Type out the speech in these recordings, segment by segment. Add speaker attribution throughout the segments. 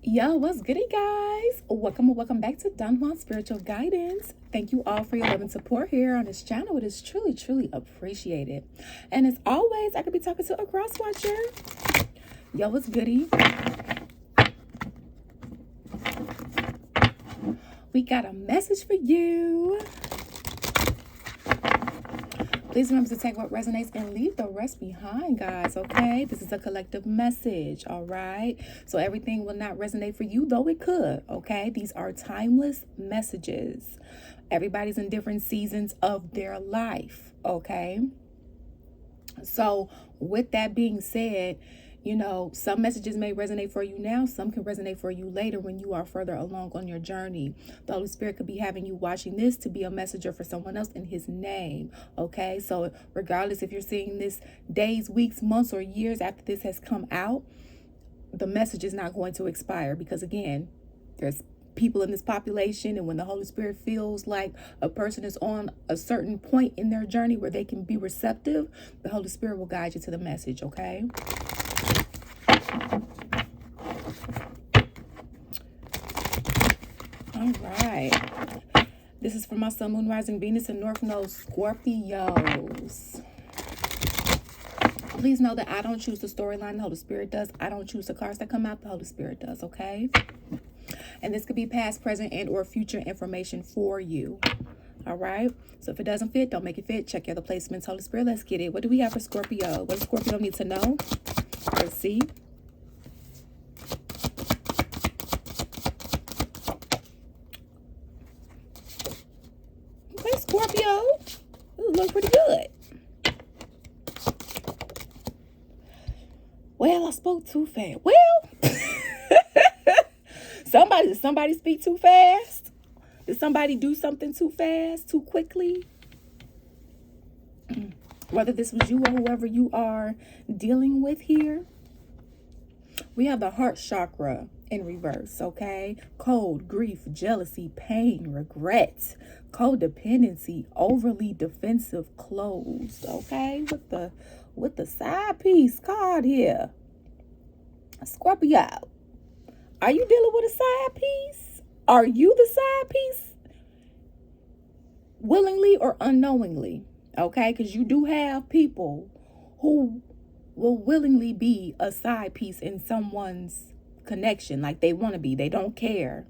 Speaker 1: Yo, what's goody, guys? Welcome back to Don Juan Spiritual Guidance. Thank you all for your love and support here on this channel. It is truly appreciated. And as always, I could be talking to a cross watcher. Yo, what's goody? We got a message for you. Please remember to take what resonates and leave the rest behind, guys, okay? This is a collective message, all right? So everything will not resonate for you, though it could, okay? These are timeless messages. Everybody's in different seasons of their life, okay? So with that being said, you know, some messages may resonate for you now. Some can resonate for you later when you are further along on your journey. The Holy Spirit could be having you watching this to be a messenger for someone else in his name. Okay, so regardless if you're seeing this days, weeks, months, or years after this has come out, the message is not going to expire because, again, there's people in this population, and when the Holy Spirit feels like a person is on a certain point in their journey where they can be receptive, the Holy Spirit will guide you to the message, okay? All right. This is for my Sun, Moon, Rising, Venus, and North Node Scorpios. Please know that I don't choose the storyline, the Holy Spirit does. I don't choose the cards that come out, the Holy Spirit does, okay? And this could be past, present, and or future information for you. All right? So if it doesn't fit, don't make it fit. Check your other placements. Holy Spirit, let's get it. What do we have for Scorpio? What does Scorpio need to know? Let's see. Okay, Scorpio. This looks pretty good. Well, I spoke too fast. Well, did somebody speak too fast? Did somebody do something too fast, too quickly? Whether this was you or whoever you are dealing with here, we have the heart chakra in reverse, okay? Cold, grief, jealousy, pain, regret, codependency, overly defensive, closed, okay? With the side piece card here. Scorpio, are you dealing with a side piece? Are you the side piece? Willingly or unknowingly, okay? Because you do have people who will willingly be a side piece in someone's connection. Like they want to be. They don't care,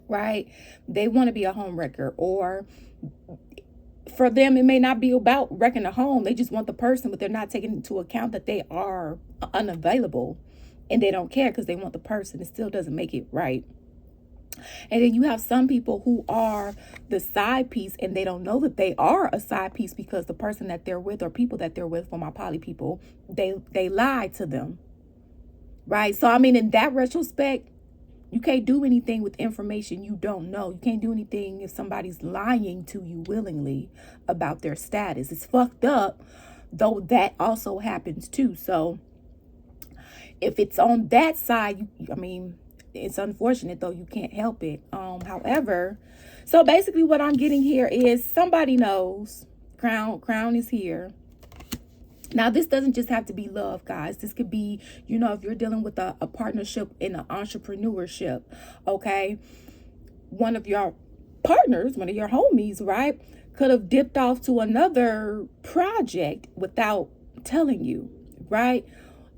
Speaker 1: right? They want to be a home wrecker, or for them, it may not be about wrecking a home. They just want the person, but they're not taking into account that they are unavailable and they don't care because they want the person. It still doesn't make it right. And then you have some people who are the side piece and they don't know that they are a side piece because the person that they're with or people that they're with, for my poly people, they lied to them, right? So, I mean, in that retrospect, you can't do anything with information you don't know. You can't do anything if somebody's lying to you willingly about their status. It's fucked up, though that also happens too. So if it's on that side, I mean, it's unfortunate, though you can't help it. However, so basically what I'm getting here is somebody knows. Crown is here. Now, this doesn't just have to be love, guys. This could be, you know, if you're dealing with a partnership in an entrepreneurship, okay? One of your partners, one of your homies, right, could have dipped off to another project without telling you, right?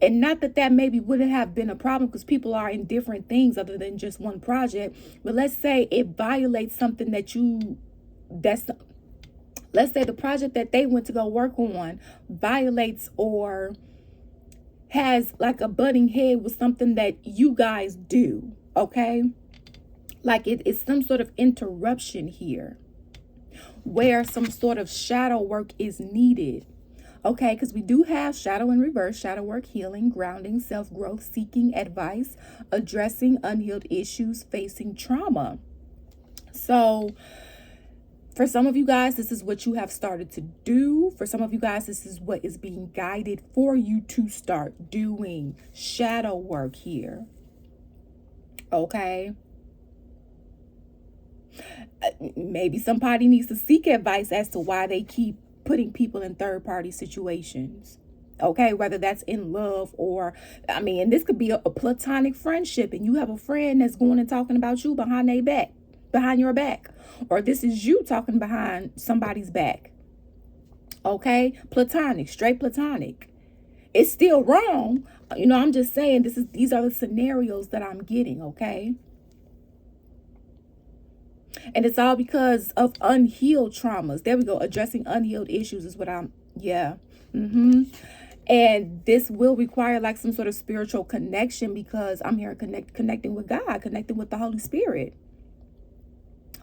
Speaker 1: And not that that maybe wouldn't have been a problem because people are in different things other than just one project. But let's say it violates something let's say the project that they went to go work on violates or has like a butting head with something that you guys do, okay? Like it's some sort of interruption here where some sort of shadow work is needed. Okay, because we do have shadow in reverse, shadow work, healing, grounding, self-growth, seeking advice, addressing unhealed issues, facing trauma. So for some of you guys, this is what you have started to do. For some of you guys, this is what is being guided for you to start doing. Shadow work here. Okay. Maybe somebody needs to seek advice as to why they keep putting people in third-party situations. Okay, whether that's in love or, I mean, and this could be a platonic friendship, and you have a friend that's going and talking about you behind their back, behind your back, or this is you talking behind somebody's back. Okay, platonic, straight platonic. It's still wrong. I'm just saying these are the scenarios that I'm getting, okay? And it's all because of unhealed traumas. There we go. Addressing unhealed issues is what yeah. And this will require like some sort of spiritual connection, because I'm here connecting with God, connecting with the Holy Spirit.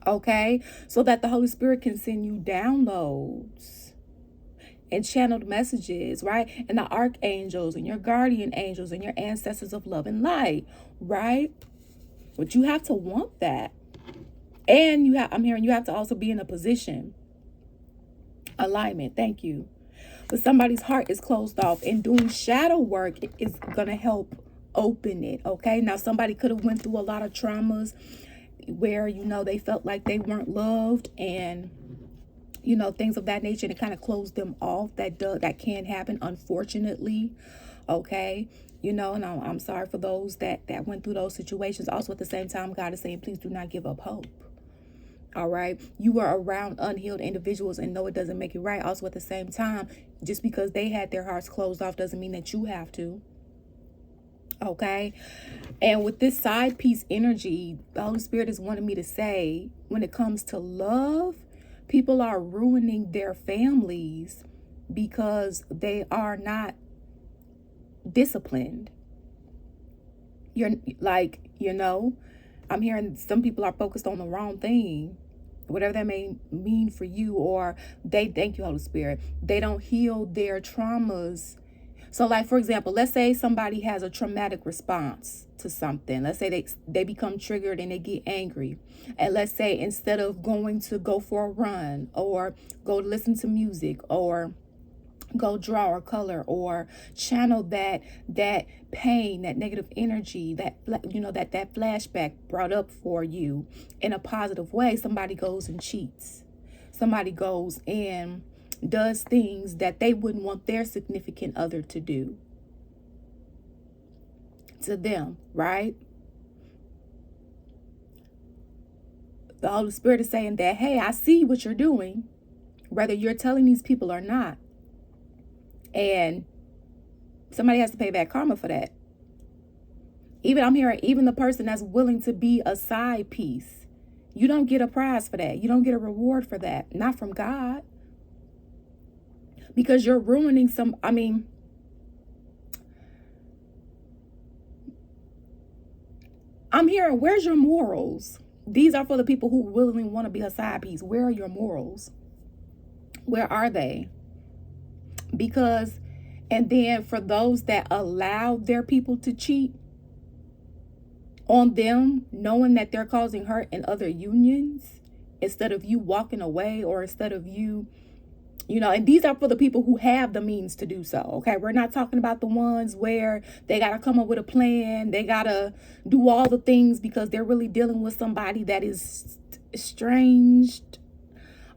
Speaker 1: Okay? So that the Holy Spirit can send you downloads and channeled messages, right? And the archangels and your guardian angels and your ancestors of love and light, right? But you have to want that. And I'm hearing you have to also be in a position. Alignment. Thank you. But somebody's heart is closed off, and doing shadow work is going to help open it. Okay. Now, somebody could have went through a lot of traumas where, they felt like they weren't loved, and, things of that nature, and it kind of closed them off. That can happen, unfortunately. Okay. And I'm sorry for those that went through those situations. Also, at the same time, God is saying, please do not give up hope. All right. You are around unhealed individuals, and no, it doesn't make it right. Also, at the same time, just because they had their hearts closed off doesn't mean that you have to. Okay. And with this side piece energy, the Holy Spirit is wanting me to say, when it comes to love, people are ruining their families because they are not disciplined. You're like, I'm hearing some people are focused on the wrong thing, whatever that may mean for you, or thank you, Holy Spirit, they don't heal their traumas. So like, for example, let's say somebody has a traumatic response to something. Let's say they become triggered and they get angry. And let's say instead of going to go for a run, or go listen to music, or go draw or color, or channel that pain, that negative energy, that flashback brought up for you in a positive way, somebody goes and cheats. Somebody goes and does things that they wouldn't want their significant other to do to them, right? The Holy Spirit is saying that, hey, I see what you're doing, whether you're telling these people or not. And somebody has to pay back karma for that. I'm hearing even the person that's willing to be a side piece, you don't get a prize for that. You don't get a reward for that. Not from God. Because you're ruining I'm hearing, where's your morals? These are for the people who willingly want to be a side piece. Where are your morals? Where are they? Because, and then for those that allow their people to cheat on them, knowing that they're causing hurt in other unions, instead of you walking away, or instead of you, and these are for the people who have the means to do so. Okay. We're not talking about the ones where they got to come up with a plan. They got to do all the things because they're really dealing with somebody that is estranged.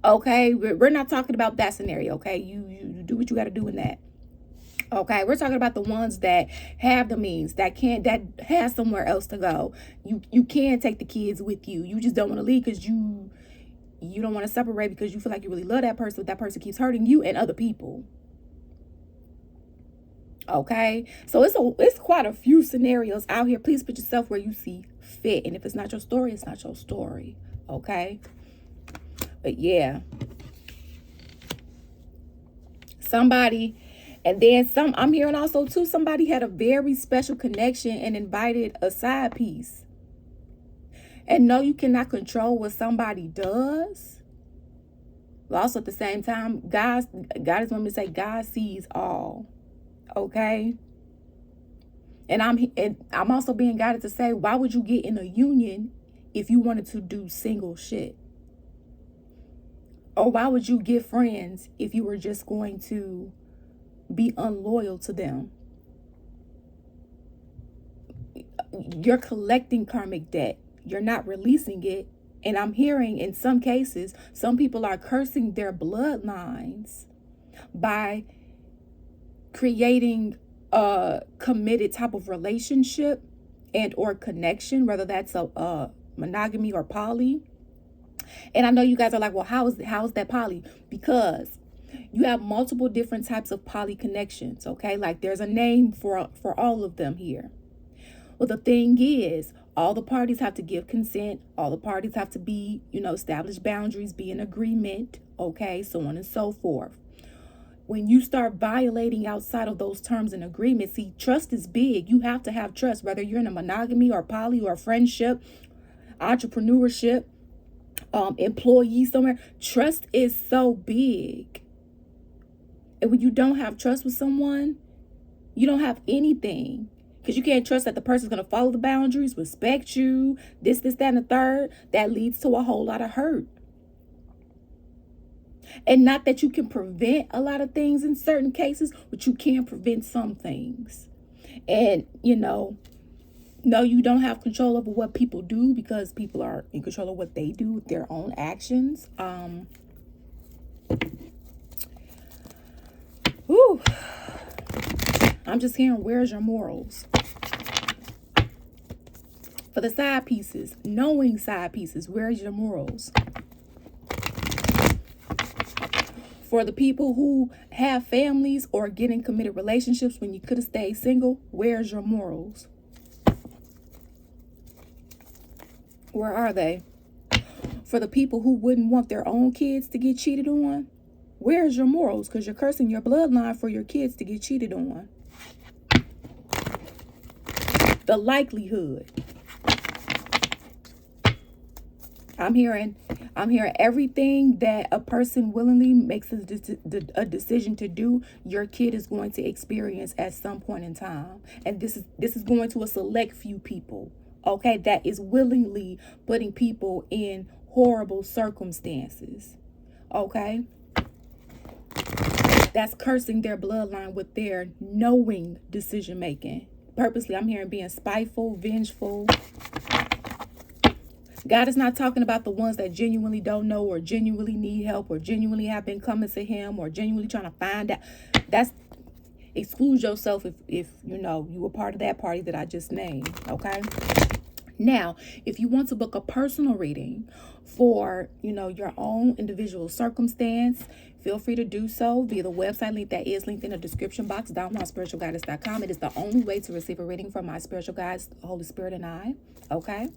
Speaker 1: Okay. We're not talking about that scenario. Okay. You do what you got to do in that. Okay, we're talking about the ones that have the means, that has somewhere else to go. You can take the kids with you. You just don't want to leave because you don't want to separate, because you feel like you really love that person, but that person keeps hurting you and other people. Okay, so it's quite a few scenarios out here. Please put yourself where you see fit, and if it's not your story, it's not your story. Okay, but yeah, somebody. And then I'm hearing also too, somebody had a very special connection and invited a side piece. And no, you cannot control what somebody does. But also at the same time, God is wanting me to say, God sees all. Okay. And I'm also being guided to say, why would you get in a union if you wanted to do single shit? Or why would you get friends if you were just going to be unloyal to them? You're collecting karmic debt. You're not releasing it. And I'm hearing in some cases, some people are cursing their bloodlines by creating a committed type of relationship and or connection, whether that's a monogamy or poly. And I know you guys are like, well, how is that poly? Because you have multiple different types of poly connections, okay? Like there's a name for all of them here. Well, the thing is, all the parties have to give consent. All the parties have to be, establish boundaries, be in agreement, okay? So on and so forth. When you start violating outside of those terms and agreements, see, trust is big. You have to have trust, whether you're in a monogamy or poly or friendship, entrepreneurship, employee somewhere. Trust is so big. And when you don't have trust with someone, you don't have anything. Because you can't trust that the person's going to follow the boundaries, respect you, this, that, and the third. That leads to a whole lot of hurt. And not that you can prevent a lot of things in certain cases, but you can prevent some things. And, no, you don't have control over what people do because people are in control of what they do with their own actions. I'm just hearing, where's your morals? For the side pieces, knowing side pieces, where's your morals? For the people who have families or get in committed relationships when you could have stayed single, where's your morals? Where are they? For the people who wouldn't want their own kids to get cheated on, where's your morals? Because you're cursing your bloodline for your kids to get cheated on. The likelihood. I'm hearing everything that a person willingly makes a decision to do, your kid is going to experience at some point in time. And this is going to a select few people, okay, that is willingly putting people in horrible circumstances, okay? That's cursing their bloodline with their knowing decision making. Purposely, I'm hearing being spiteful, vengeful. God is not talking about the ones that genuinely don't know or genuinely need help or genuinely have been coming to him or genuinely trying to find out. That's exclude yourself if you were part of that party that I just named, okay? Now, if you want to book a personal reading for, your own individual circumstance, feel free to do so via the website link that is linked in the description box, DonJuanSpiritualGuidance.com. It is the only way to receive a reading from my spiritual guides, the Holy Spirit and I, okay?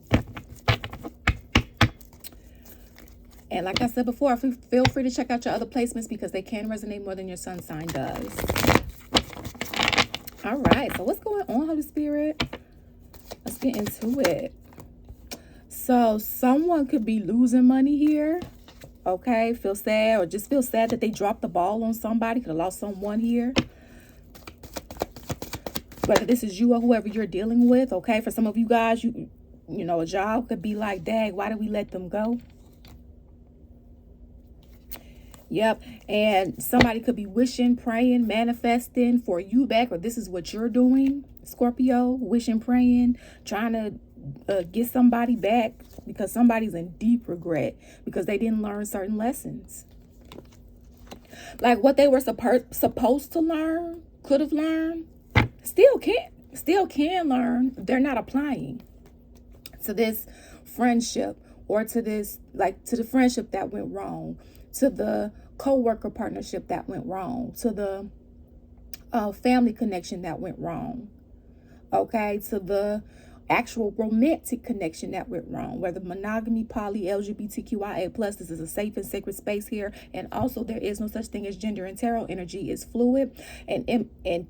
Speaker 1: And like I said before, feel free to check out your other placements because they can resonate more than your sun sign does. All right, so what's going on, Holy Spirit? Let's get into it. So someone could be losing money here, okay? Feel sad or just feel sad that they dropped the ball on somebody. Could have lost someone here. Whether this is you or whoever you're dealing with, okay? For some of you guys, a job could be like, dang, why did we let them go? Yep. And somebody could be wishing, praying, manifesting for you back, or this is what you're doing, Scorpio, wishing, praying, trying to get somebody back because somebody's in deep regret because they didn't learn certain lessons. Like what they were supposed to learn, could have learned, still can learn. They're not applying to this friendship or to this, like to the friendship that went wrong, to the co-worker partnership that went wrong, to the family connection that went wrong, okay, to the actual romantic connection that went wrong, whether monogamy, poly, LGBTQIA+, this is a safe and sacred space here. And also there is no such thing as gender and tarot energy. Is fluid and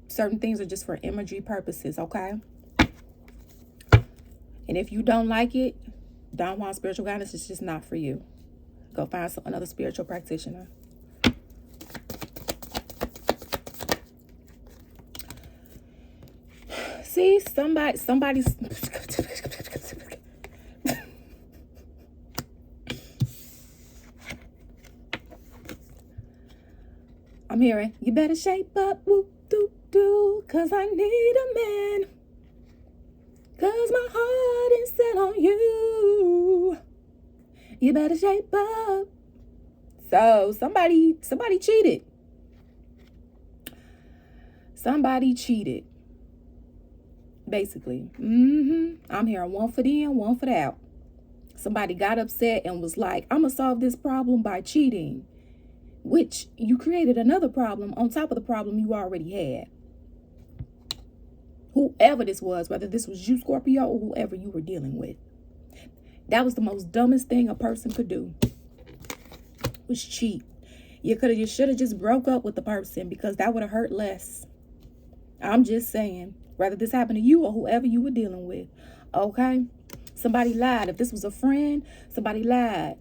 Speaker 1: certain things are just for imagery purposes, okay? And if you don't like it, Don Juan Spiritual Guidance is just not for you. Go find another spiritual practitioner. See, somebody's I'm hearing, you better shape up, whoop, doo, doo, cause I need a man. Cause my heart is set on you. You better shape up. So somebody cheated. Somebody cheated. Basically. I'm hearing one for the in, one for the out. Somebody got upset and was like, I'm going to solve this problem by cheating. Which you created another problem on top of the problem you already had. Whoever this was, whether this was you, Scorpio, or whoever you were dealing with. That was the most dumbest thing a person could do. Was cheat. You should have just broke up with the person because that would have hurt less. I'm just saying. Whether this happened to you or whoever you were dealing with. Okay? Somebody lied. If this was a friend, somebody lied.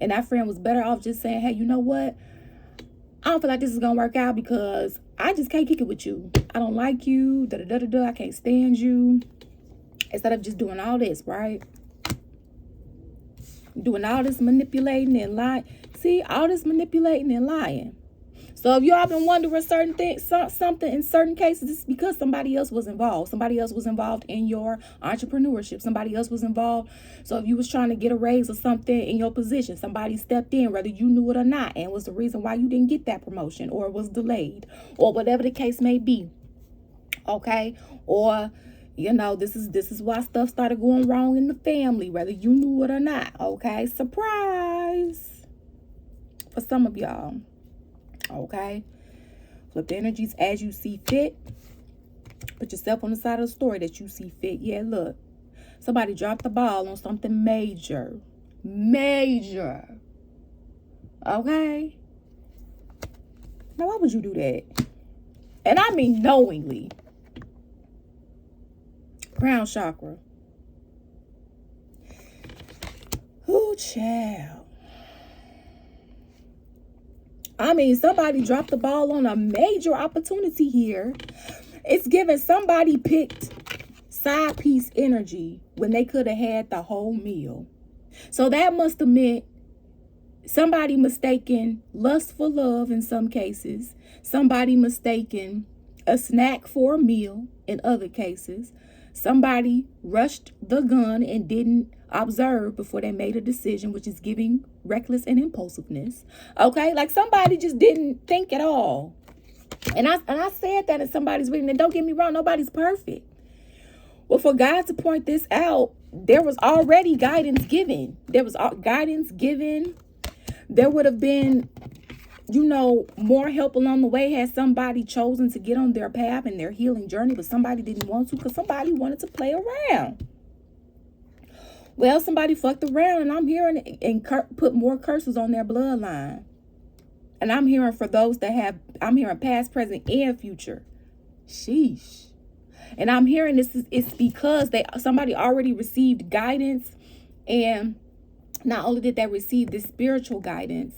Speaker 1: And that friend was better off just saying, hey, you know what? I don't feel like this is going to work out because I just can't kick it with you. I don't like you. I can't stand you. Instead of just doing all this, right? Doing all this manipulating and lying. See, all this manipulating and lying. So if y'all been wondering certain things, something in certain cases, it's because somebody else was involved. Somebody else was involved in your entrepreneurship. Somebody else was involved. So if you was trying to get a raise or something in your position, somebody stepped in, whether you knew it or not, and was the reason why you didn't get that promotion or was delayed or whatever the case may be. Okay? Or, you know, this is why stuff started going wrong in the family, whether you knew it or not. Okay? Surprise! For some of y'all. Okay, flip the energies as you see fit. Put yourself on the side of the story that you see fit. Yeah, look, somebody dropped the ball on something major. Okay, now why would you do that? And I mean knowingly. Crown chakra. Ooh, child. I mean, somebody dropped the ball on a major opportunity here. It's giving somebody picked side piece energy when they could have had the whole meal. So that must have meant somebody mistaken lust for love in some cases. Somebody mistaken a snack for a meal in other cases. Somebody rushed the gun and didn't observe before they made a decision, which is giving reckless and impulsiveness. Okay, like somebody just didn't think at all. And I said that in somebody's reading. And don't get me wrong, nobody's perfect. Well, for God to point this out, there was already guidance given. There was guidance given. There would have been, you know, more help along the way had somebody chosen to get on their path and their healing journey, but somebody didn't want to because somebody wanted to play around. Well, somebody fucked around, and I'm hearing and put more curses on their bloodline. And I'm hearing for those that have, I'm hearing past, present, and future. Sheesh. And I'm hearing it's because somebody already received guidance, and not only did they receive this spiritual guidance,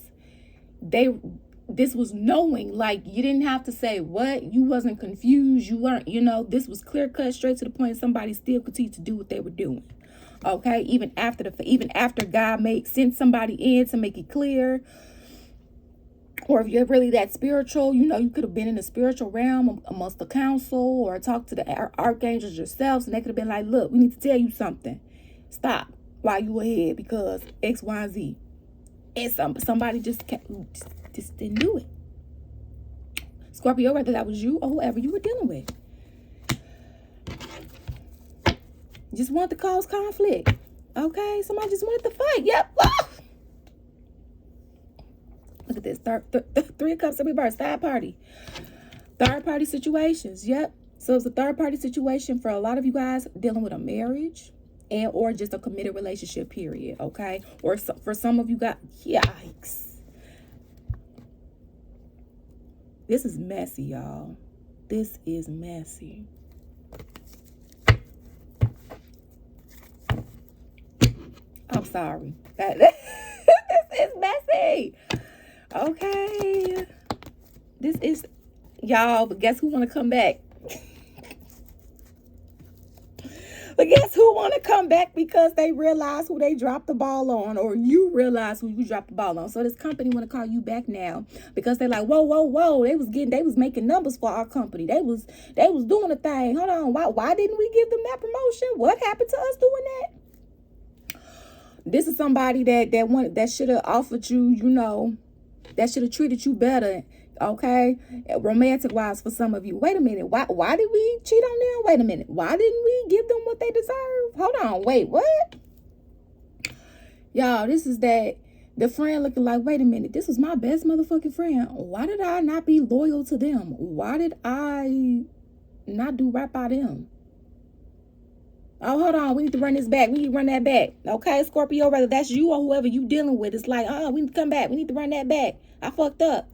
Speaker 1: this was knowing, like you didn't have to say what, you wasn't confused, you weren't, you know, this was clear cut, straight to the point. Somebody still continued to do what they were doing. Okay, even after God sent somebody in to make it clear. Or if you're really that spiritual, you know, you could have been in the spiritual realm amongst the council or talked to the archangels yourselves, and they could have been like, look, we need to tell you something. Stop while you ahead because X, Y, and Z. And somebody just didn't do it. Scorpio, whether that was you or whoever you were dealing with. Just wanted to cause conflict. Okay, somebody just wanted to fight. Yep. Ah! Look at this. Three of Cups, reverse. Third party. Third party situations. Yep. So it's a third party situation for a lot of you guys dealing with a marriage and or just a committed relationship, period. Okay. Or for some of you guys, yikes. This is messy, y'all. This is messy. I'm sorry. This is messy. Okay. This is, y'all, but guess who want to come back? But guess who want to come back because they realize who they dropped the ball on, or you realize who you dropped the ball on. So this company want to call you back now because they're like, whoa. They was making numbers for our company. They was doing a thing. Hold on. Why didn't we give them that promotion? What happened to us doing that? This is somebody that should have offered you, you know, that should have treated you better, Okay, romantic wise for some of you. Wait a minute, why did we cheat on them? Wait a minute, why didn't we give them what they deserve? Hold on, wait, what? Y'all, this is that the friend looking like, wait a minute, this was my best motherfucking friend. Why did I not be loyal to them? Why did I not do right by them? Oh, hold on, we need to run this back. We need to run that back. Okay, Scorpio, whether that's you or whoever you dealing with, it's like, we need to come back. We need to run that back. I fucked up.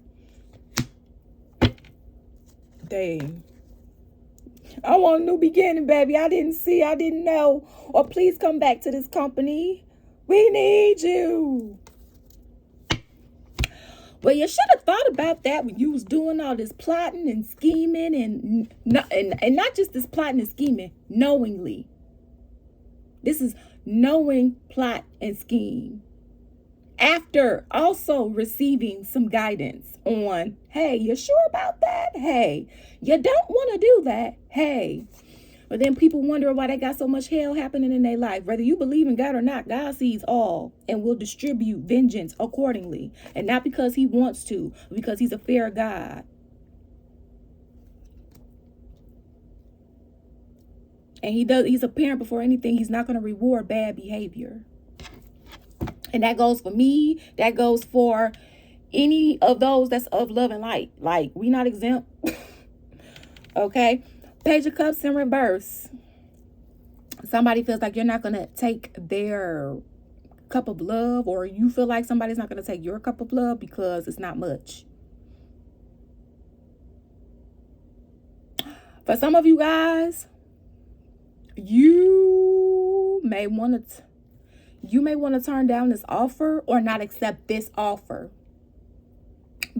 Speaker 1: Dang. I want a new beginning, baby. I didn't see, I didn't know. Or please come back to this company. We need you. Well, you should have thought about that when you was doing all this plotting and scheming and not just this plotting and scheming, knowingly. This is knowing, plot, and scheme. After also receiving some guidance on, hey, you sure about that? Hey, you don't want to do that. Hey. But then people wonder why they got so much hell happening in their life. Whether you believe in God or not, God sees all and will distribute vengeance accordingly. And not because he wants to, but because he's a fair God. And he's a parent before anything. He's not going to reward bad behavior. And that goes for me. That goes for any of those that's of love and light. Like, we not exempt. Okay. Page of Cups in reverse. Somebody feels like you're not going to take their cup of love, or you feel like somebody's not going to take your cup of love because it's not much. For some of you guys, you may want to turn down this offer or not accept this offer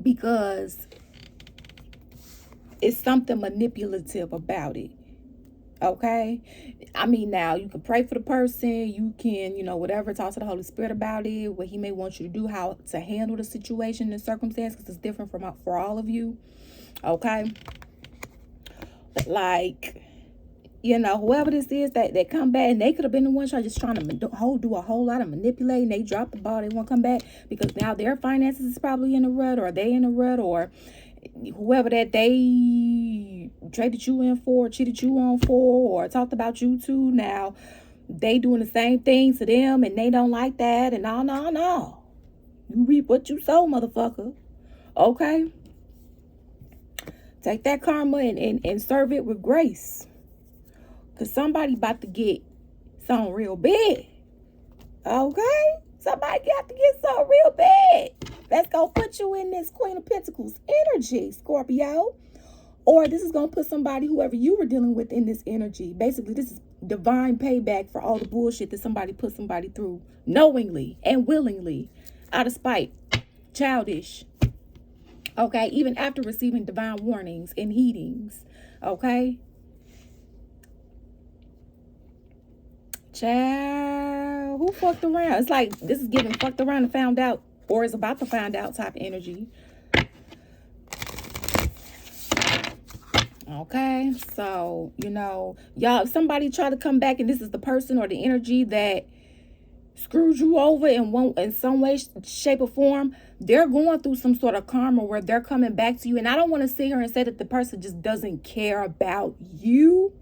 Speaker 1: because it's something manipulative about it. Okay? I mean, now you can pray for the person. You can, whatever, talk to the Holy Spirit about it, what he may want you to do, how to handle the situation and circumstance, because it's different for all of you. Okay? Like, whoever this is that come back, and they could have been the one just trying to do a whole lot of manipulating. They dropped the ball. They won't come back because now their finances is probably in a rut, or they in a rut, or whoever that they traded you in for, cheated you on for, or talked about you to, now they doing the same thing to them and they don't like that. And no. You reap what you sow, motherfucker. Okay? Take that karma and serve it with grace. Because somebody about to get something real big. Okay? Somebody got to get something real big. That's going to put you in this Queen of Pentacles energy, Scorpio. Or this is going to put somebody, whoever you were dealing with, in this energy. Basically, this is divine payback for all the bullshit that somebody put somebody through. Knowingly and willingly. Out of spite. Childish. Okay? Even after receiving divine warnings and heedings. Okay? Child, who fucked around? It's like this is giving fucked around and found out, or is about to find out type energy. Okay, so y'all, if somebody try to come back and this is the person or the energy that screwed you over in some way, shape, or form, they're going through some sort of karma where they're coming back to you. And I don't want to sit here and say that the person just doesn't care about you.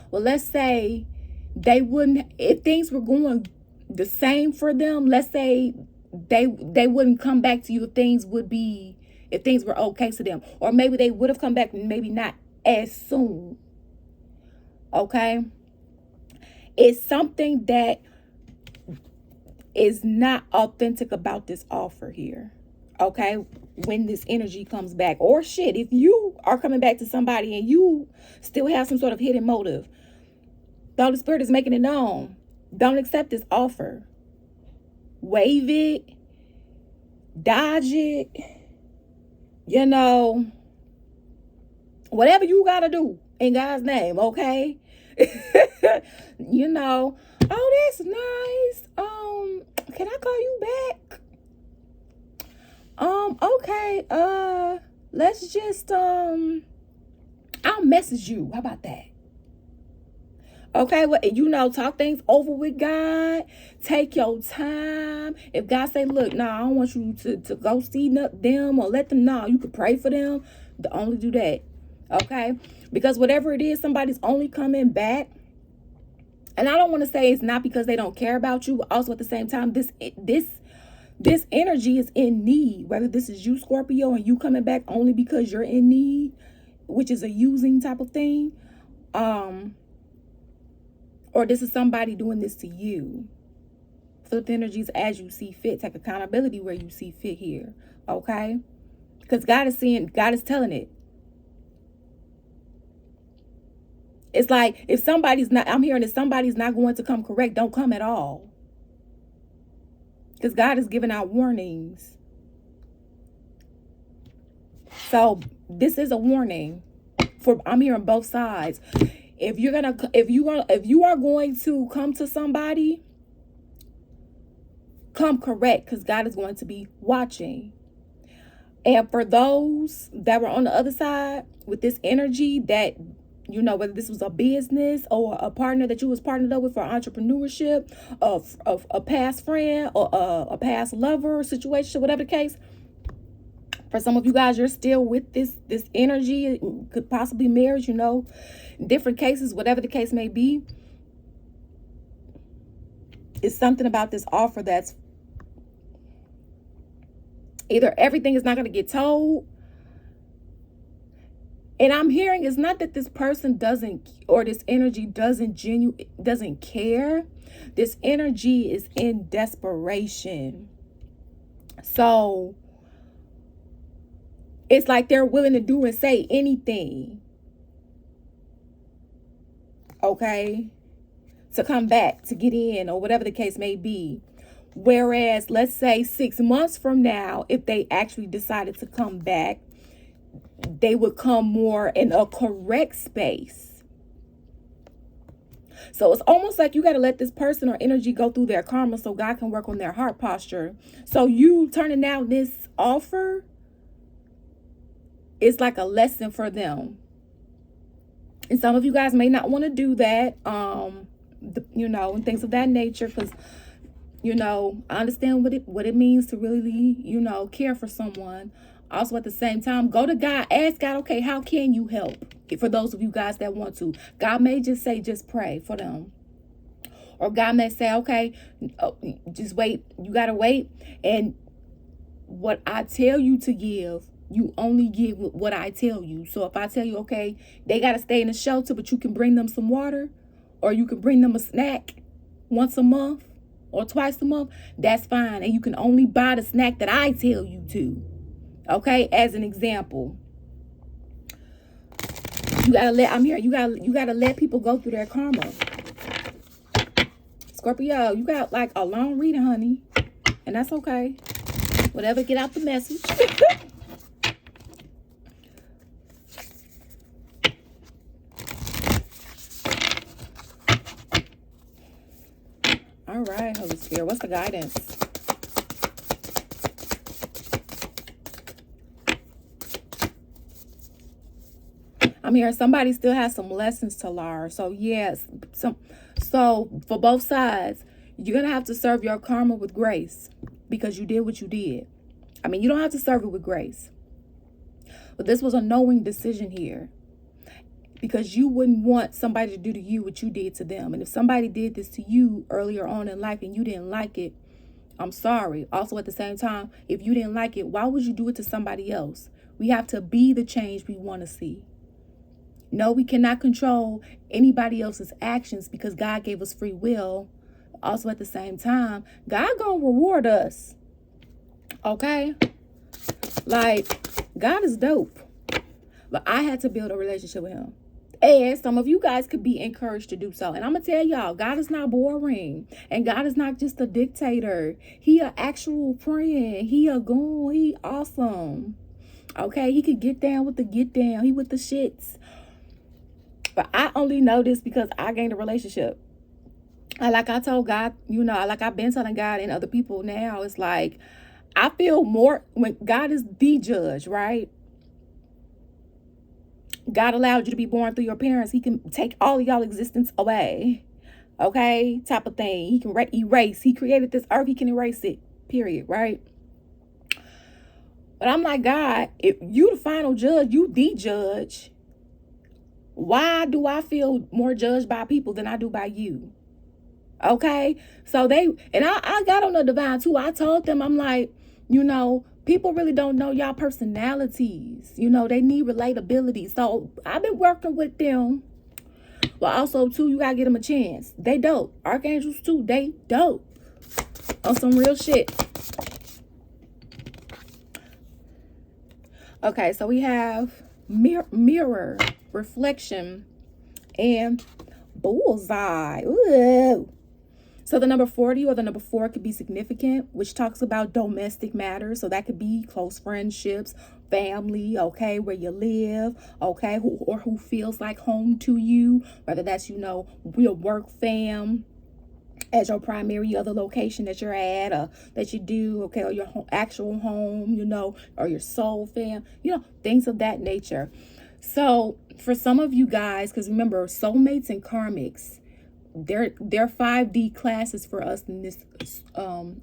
Speaker 1: Well, let's say they wouldn't, if things were going the same for them, let's say they wouldn't come back to you if things were okay to them. Or maybe they would have come back, maybe not as soon. Okay? It's something that is not authentic about this offer here. Okay? When this energy comes back. Or shit, if you are coming back to somebody and you still have some sort of hidden motive, the Holy Spirit is making it known. Don't accept this offer. Waive it. Dodge it. Whatever you got to do in God's name, okay? Oh, that's nice. Can I call you back? Okay. Let's just, I'll message you. How about that? Okay, well, talk things over with God. Take your time. If God say, look, no, I don't want you to go see them or let them know. You could pray for them. Only do that. Okay? Because whatever it is, somebody's only coming back. And I don't want to say it's not because they don't care about you, but also at the same time, this energy is in need. Whether this is you, Scorpio, and you coming back only because you're in need, which is a using type of thing. Or this is somebody doing this to you. Flip the energies as you see fit. Take accountability where you see fit here. Okay? Because God is telling it. It's like if somebody's not going to come correct, don't come at all. Because God is giving out warnings. So this is a warning. I'm hearing both sides. If you are going to come to somebody, come correct, because God is going to be watching. And for those that were on the other side with this energy that, whether this was a business or a partner that you was partnered up with for entrepreneurship, of a past friend or a past lover situation, whatever the case. For some of you guys, you're still with this energy. It could possibly marriage, different cases, whatever the case may be. It's something about this offer that's either everything is not going to get told. And I'm hearing it's not that this person doesn't, or this energy doesn't care. This energy is in desperation. So it's like they're willing to do and say anything. Okay? To come back, to get in, or whatever the case may be. Whereas, let's say 6 months from now, if they actually decided to come back, they would come more in a correct space. So it's almost like you got to let this person or energy go through their karma so God can work on their heart posture. So you turning down this offer, it's like a lesson for them. And some of you guys may not want to do that, and things of that nature, because, I understand what it means to really, care for someone. Also, at the same time, go to God, ask God, okay, how can you help? For those of you guys that want to, God may just say, just pray for them. Or God may say, okay, just wait. You got to wait. And what I tell you to give, you only give what I tell you. So if I tell you, okay, they got to stay in the shelter, but you can bring them some water, or you can bring them a snack once a month or twice a month, that's fine. And you can only buy the snack that I tell you to. Okay, as an example. You gotta let people go through their karma. Scorpio, you got like a long reading, honey. And that's okay. Whatever, get out the message. All right, Holy Spirit, what's the guidance? I'm hearing somebody still has some lessons to learn. So yes, so for both sides, you're going to have to serve your karma with grace because you did what you did. I mean, you don't have to serve it with grace. But this was a knowing decision here, because you wouldn't want somebody to do to you what you did to them. And if somebody did this to you earlier on in life and you didn't like it, I'm sorry. Also, at the same time, if you didn't like it, why would you do it to somebody else? We have to be the change we want to see. No, we cannot control anybody else's actions because God gave us free will. Also, at the same time, God gonna reward us. Okay? Like, God is dope. But I had to build a relationship with him. And some of you guys could be encouraged to do so. And I'm going to tell y'all, God is not boring. And God is not just a dictator. He an actual friend. He a goon. He awesome. Okay? He could get down with the get down. He with the shits. But I only know this because I gained a relationship. And like I told God, like I've been telling God and other people now, it's like, I feel more when God is the judge, right? God allowed you to be born through your parents. He can take all of y'all existence away. Okay? Type of thing. He can erase. He created this earth. He can erase it. Period. Right? But I'm like, God, if you the final judge, you the judge. Why do I feel more judged by people than I do by you? Okay? So I got on the divine too. I told them, I'm like, people really don't know y'all personalities. They need relatability. So I've been working with them. But also, too, you gotta get them a chance. They dope. Archangels, too, they dope. On some real shit. Okay, so we have mirror, reflection, and bullseye. Ooh. So the number 40 or the number 4 could be significant, which talks about domestic matters. So that could be close friendships, family, okay, where you live, okay, who feels like home to you, whether that's, your work fam as your primary other location that you're at, or that you do, okay, or your actual home, or your soul fam, things of that nature. So for some of you guys, because remember, soulmates and karmics, they're 5D classes for us in this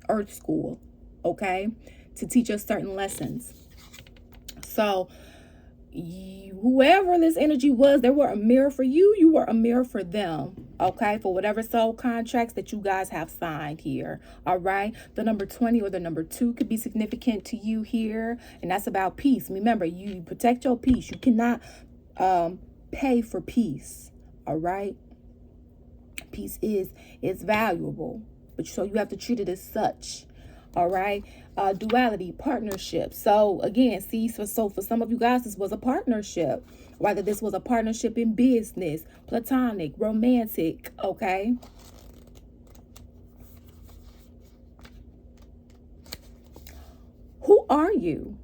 Speaker 1: earth school, okay, to teach us certain lessons. So whoever this energy was, they were a mirror for you. You were a mirror for them, okay, for whatever soul contracts that you guys have signed here. All right, the number 20 or the number 2 could be significant to you here, and that's about peace. Remember, you protect your peace. You cannot pay for peace. All right, peace is valuable, but so you have to treat it as such. All right, duality, partnership. So again, see, so for some of you guys, this was a partnership, whether this was a partnership in business, platonic, romantic. Okay, who are you?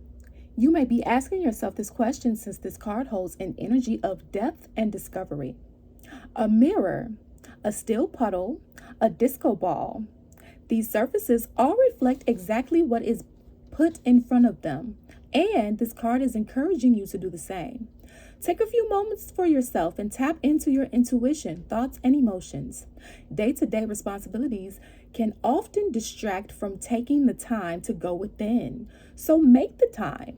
Speaker 1: You may be asking yourself this question, since this card holds an energy of depth and discovery. A mirror, a still puddle, a disco ball. These surfaces all reflect exactly what is put in front of them, and this card is encouraging you to do the same. Take a few moments for yourself and tap into your intuition, thoughts, and emotions. Day-to-day responsibilities can often distract from taking the time to go within, so make the time.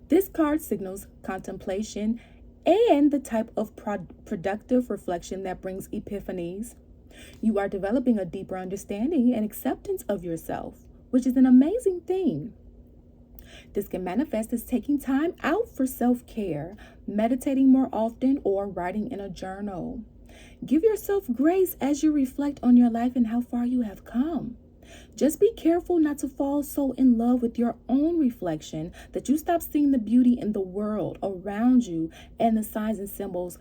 Speaker 1: This card signals contemplation and the type of productive reflection that brings epiphanies. You are developing a deeper understanding and acceptance of yourself, which is an amazing thing. This can manifest as taking time out for self-care, meditating more often, or writing in a journal. Give yourself grace as you reflect on your life and how far you have come. Just be careful not to fall so in love with your own reflection that you stop seeing the beauty in the world around you and the signs and symbols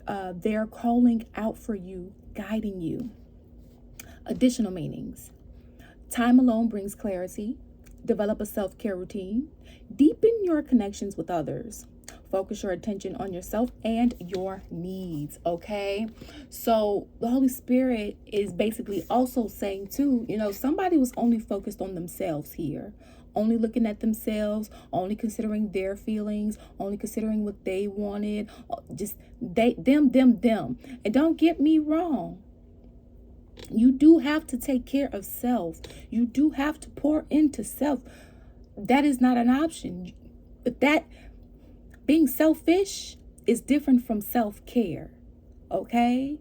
Speaker 1: they're calling out for you, guiding you. Additional meanings. Time alone brings clarity. Develop a self-care routine. Deepen your connections with others. Focus your attention on yourself and your needs, okay? So the Holy Spirit is basically also saying too, somebody was only focused on themselves here. Only looking at themselves, only considering their feelings, only considering what they wanted, just them. And don't get me wrong. You do have to take care of self. You do have to pour into self. That is not an option. But that being selfish is different from self-care. Okay?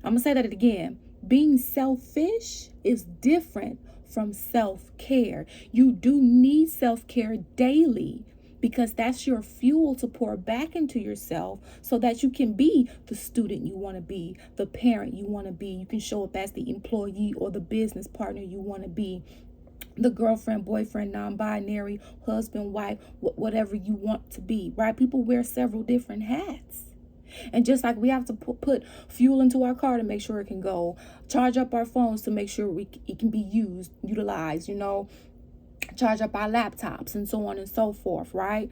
Speaker 1: I'm going to say that again. Being selfish is different from self-care. You do need self-care daily, because that's your fuel to pour back into yourself so that you can be the student you want to be, the parent you want to be. You can show up as the employee or the business partner you want to be, the girlfriend, boyfriend, non-binary, husband, wife, whatever you want to be, right? People wear several different hats. And just like we have to put fuel into our car to make sure it can go, charge up our phones to make sure it can be utilized, charge up our laptops and so on and so forth, right?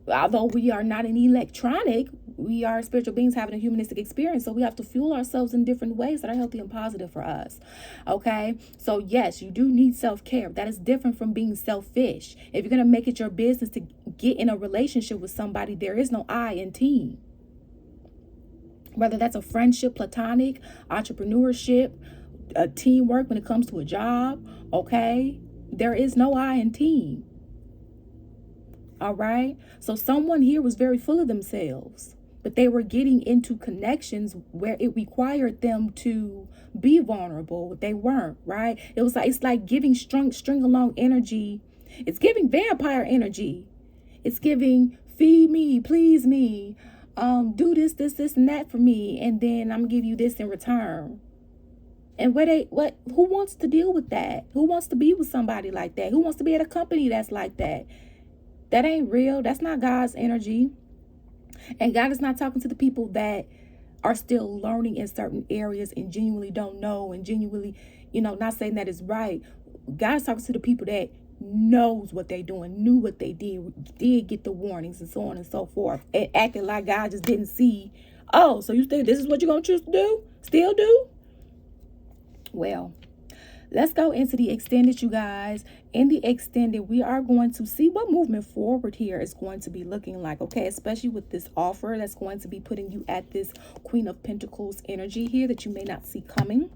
Speaker 1: although we are not an electronic, we are spiritual beings having a humanistic experience. So we have to fuel ourselves in different ways that are healthy and positive for us. Okay. So yes, you do need self-care. That is different from being selfish. If you're going to make it your business to get in a relationship with somebody, there is no I in team. Whether that's a friendship, platonic, entrepreneurship, a teamwork when it comes to a job. Okay. There is no I in team. All right. So someone here was very full of themselves, but they were getting into connections where it required them to be vulnerable, but they weren't, right? It's like giving string along energy. It's giving vampire energy. It's giving feed me, please me, do this, and that for me, and then I'm gonna give you this in return. And who wants to deal with that? Who wants to be with somebody like that? Who wants to be at a company that's like that? That ain't real. That's not God's energy. And God is not talking to the people that are still learning in certain areas and genuinely don't know and genuinely, not saying that is right. God is talking to the people that knows what they're doing, knew what they did get the warnings and so on and so forth, and acting like God just didn't see. Oh, so you think this is what you're going to choose to do? Still do? Well, let's go into the extended, you guys. In the extended, we are going to see what movement forward here is going to be looking like, okay? Especially with this offer that's going to be putting you at this Queen of Pentacles energy here that you may not see coming.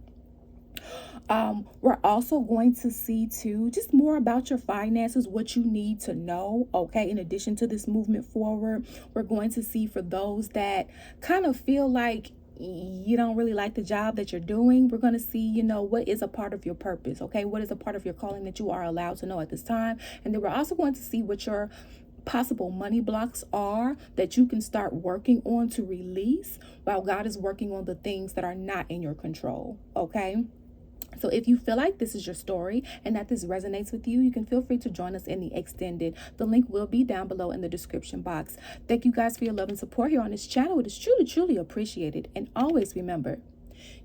Speaker 1: We're also going to see too, just more about your finances, what you need to know, okay? In addition to this movement forward, we're going to see for those that kind of feel like you don't really like the job that you're doing. We're going to see, what is a part of your purpose, okay? What is a part of your calling that you are allowed to know at this time? And then we're also going to see what your possible money blocks are that you can start working on to release while God is working on the things that are not in your control, okay? So if you feel like this is your story and that this resonates with you, you can feel free to join us in the extended. The link will be down below in the description box. Thank you guys for your love and support here on this channel. It is truly, truly appreciated. And always remember,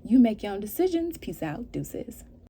Speaker 1: you make your own decisions. Peace out. Deuces.